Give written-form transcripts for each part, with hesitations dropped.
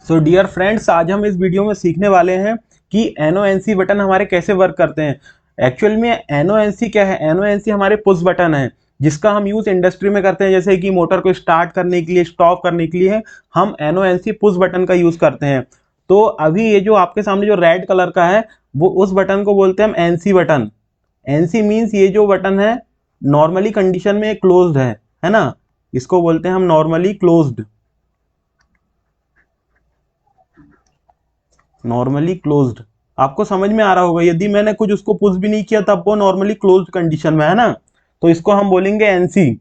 So dear friends, आज हम इस वीडियो में सीखने वाले हैं कि NONC बटन हमारे कैसे वर्क करते हैं। एक्चुअल में NONC क्या है? NONC हमारे पुश बटन है जिसका हम यूज इंडस्ट्री में करते हैं, जैसे कि मोटर को स्टार्ट करने के लिए, स्टॉप करने के लिए हम NONC पुश बटन का यूज करते हैं। तो अभी ये जो आपके सामने जो रेड कलर का है वो उस बटन को बोलते हैं हम NC बटन। NC मीन्स ये जो बटन है नॉर्मली कंडीशन में क्लोज्ड है ना, इसको बोलते हैं हम नॉर्मली क्लोज्ड। नॉर्मली क्लोज्ड आपको समझ में आ रहा होगा। यदि मैंने कुछ उसको पुश भी नहीं किया तब वो नॉर्मली क्लोज्ड कंडीशन में है ना, तो इसको हम बोलेंगे NC।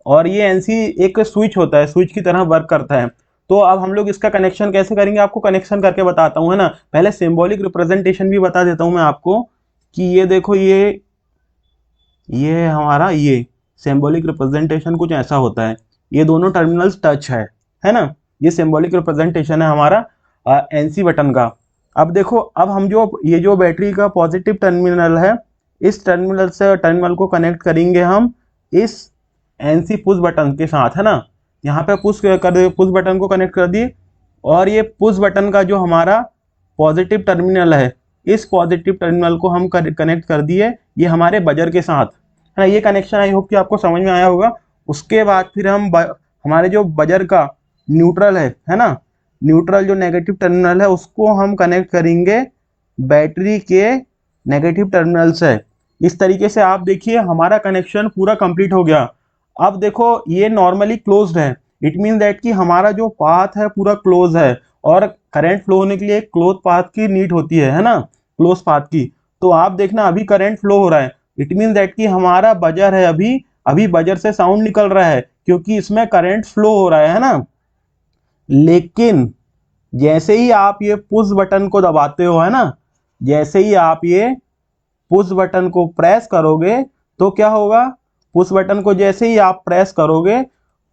और ये NC एक स्विच होता है, स्विच की तरह वर्क करता है। तो अब हम लोग इसका कनेक्शन कैसे करेंगे आपको कनेक्शन करके बताता हूँ, है ना। पहले सिंबॉलिक रिप्रेजेंटेशन भी बता देता हूँ मैं आपको कि ये देखो, ये हमारा ये सिंबॉलिक रिप्रेजेंटेशन कुछ ऐसा होता है। ये दोनों टर्मिनल्स टच है ना। ये सिंबॉलिक रिप्रेजेंटेशन है हमारा NC बटन का। अब देखो, अब हम ये जो बैटरी का पॉजिटिव टर्मिनल है, इस टर्मिनल से टर्मिनल को कनेक्ट करेंगे हम इस NC पुश बटन के साथ, है ना। यहाँ पे पुश बटन को कनेक्ट कर दिए, और ये पुश बटन का जो हमारा पॉजिटिव टर्मिनल है, इस पॉजिटिव टर्मिनल को हम कनेक्ट कर दिए ये हमारे बजर के साथ, है ना। ये कनेक्शन आई होप कि आपको समझ में आया होगा। उसके बाद फिर हम हमारे जो बजर का न्यूट्रल है ना, न्यूट्रल जो नेगेटिव टर्मिनल है उसको हम कनेक्ट करेंगे बैटरी के नेगेटिव टर्मिनल से। इस तरीके से आप देखिए हमारा कनेक्शन पूरा कंप्लीट हो गया। अब देखो, ये नॉर्मली क्लोज्ड है, इट मीन दैट कि हमारा जो पाथ है पूरा क्लोज है, और करंट फ्लो होने के लिए एक क्लोज पाथ की नीड होती है ना, क्लोज पाथ की। तो आप देखना अभी करंट फ्लो हो रहा है, इट मीन दैट कि हमारा बजर है, अभी अभी बजर से साउंड निकल रहा है क्योंकि इसमें करंट फ्लो हो रहा है ना। लेकिन जैसे ही आप ये पुश बटन को दबाते हो, है ना, जैसे ही आप ये पुश बटन को प्रेस करोगे तो क्या होगा? पुश बटन को जैसे ही आप प्रेस करोगे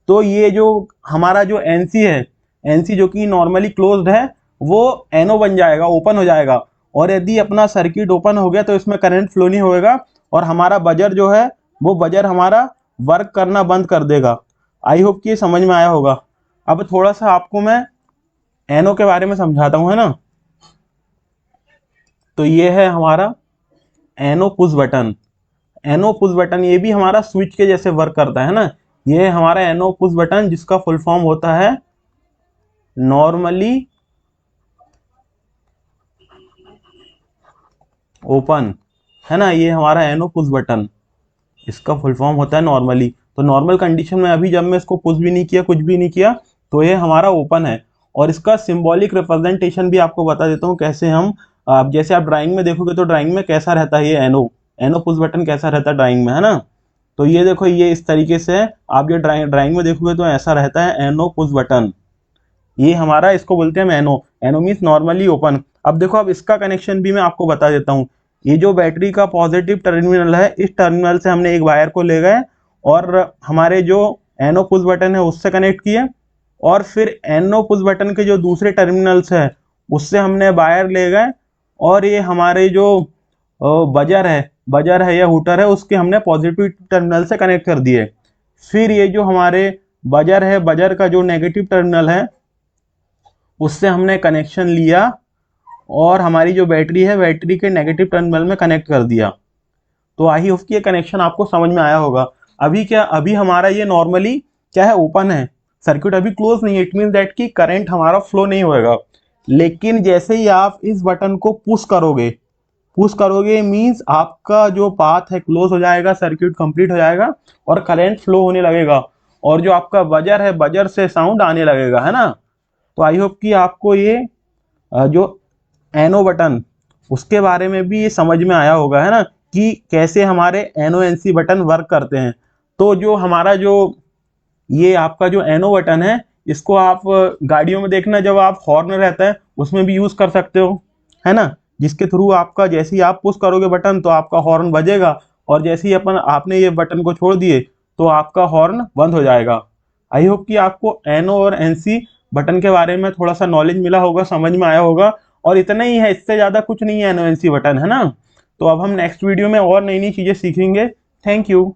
तो ये जो हमारा जो NC है, NC जो कि नॉर्मली क्लोज्ड है, वो NO बन जाएगा, ओपन हो जाएगा। और यदि अपना सर्किट ओपन हो गया तो इसमें करंट फ्लो नहीं होएगा, और हमारा बजर जो है वो बजर हमारा वर्क करना बंद कर देगा। आई होप कि ये समझ में आया होगा। अब थोड़ा सा आपको मैं NO के बारे में समझाता हूँ, है ना। तो ये है हमारा NO push button. NO push button ये भी हमारा स्विच के जैसे वर्क करता है ना। ये हमारा NO पुश बटन जिसका फुल फॉर्म होता है नॉर्मली ओपन, है ना। ये हमारा NO पुश बटन, इसका फुल फॉर्म होता है नॉर्मली। तो नॉर्मल कंडीशन में अभी जब मैं इसको पुश भी नहीं किया, कुछ भी नहीं किया, तो ये हमारा ओपन है। और इसका सिंबॉलिक रिप्रेजेंटेशन भी आपको बता देता हूँ कैसे हम, आप जैसे आप ड्राइंग में देखोगे तो ड्राइंग में कैसा रहता है ये NO पुश बटन कैसा रहता है ड्राइंग में, है ना। तो ये देखो, ये इस तरीके से आप जो ड्राइंग में देखोगे तो ऐसा रहता है NO पुश बटन। ये हमारा, इसको बोलते हैं NO मीन्स नॉर्मली ओपन। अब देखो, अब इसका कनेक्शन भी मैं आपको बता देता हूँ। ये जो बैटरी का पॉजिटिव टर्मिनल है, इस टर्मिनल से हमने एक वायर को ले गए और हमारे जो NO पुश बटन है उससे कनेक्ट किए, और फिर NO पुश बटन के जो दूसरे टर्मिनल्स है उससे हमने वायर ले गए, और ये हमारे जो बजर है या हुटर है उसके हमने पॉजिटिव टर्मिनल से कनेक्ट कर दिए। फिर ये जो हमारे बजर है, बजर का जो नेगेटिव टर्मिनल है उससे हमने कनेक्शन लिया, और हमारी जो बैटरी है, बैटरी के नेगेटिव टर्मिनल में कनेक्ट कर दिया। तो आई होप कि ये कनेक्शन आपको समझ में आया होगा। अभी हमारा ये नॉर्मली क्या है, ओपन है, सर्किट अभी क्लोज नहीं है, इट मीन दैट कि करंट हमारा फ्लो नहीं होएगा। लेकिन जैसे ही आप इस बटन को पुश करोगे मीन्स आपका जो पाथ है क्लोज हो जाएगा, सर्किट कंप्लीट हो जाएगा और करंट फ्लो होने लगेगा, और जो आपका बजर है, बजर से साउंड आने लगेगा, है ना। तो आई होप कि आपको ये जो NO बटन उसके बारे में भी ये समझ में आया होगा, है ना, कि कैसे हमारे NONC बटन वर्क करते हैं। तो जो हमारा जो ये आपका जो NO बटन है, इसको आप गाड़ियों में देखना, जब आप हॉर्न रहता है उसमें भी यूज कर सकते हो, है ना, जिसके थ्रू आपका जैसे ही आप पुश करोगे बटन तो आपका हॉर्न बजेगा, और जैसे ही आपने ये बटन को छोड़ दिए तो आपका हॉर्न बंद हो जाएगा। आई होप कि आपको NO और NC बटन के बारे में थोड़ा सा नॉलेज मिला होगा, समझ में आया होगा। और इतना ही है, इससे ज़्यादा कुछ नहीं है NONC बटन, है ना। तो अब हम नेक्स्ट वीडियो में और नई नई चीज़ें सीखेंगे। Thank you.